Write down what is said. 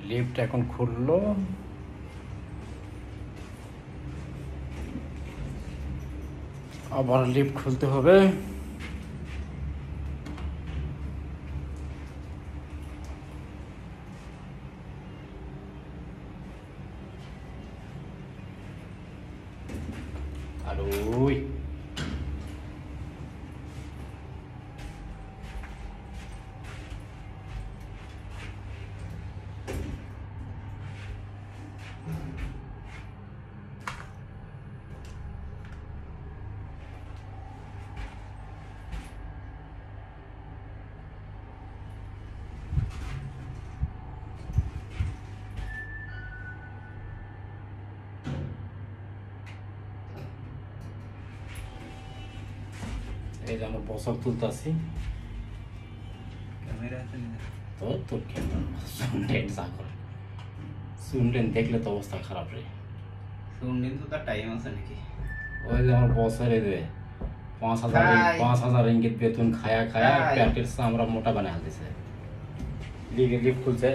Lift এখন খুললো। আবার লিফট খুলতে হবে। আর ওই এই যে আমরা পোশাক তুলতেছি। তোর শুনলেন দেখলে তো অবস্থা খারাপ রে। শুনলেন তো তার টাইম আছে নাকি? ওই যে আমার বসের এই যে 5,000 রিঙ্গিত বেতন খায়া খায়া পেটের আমরা মোটা বানায় দিছে। লিফট খুলছে।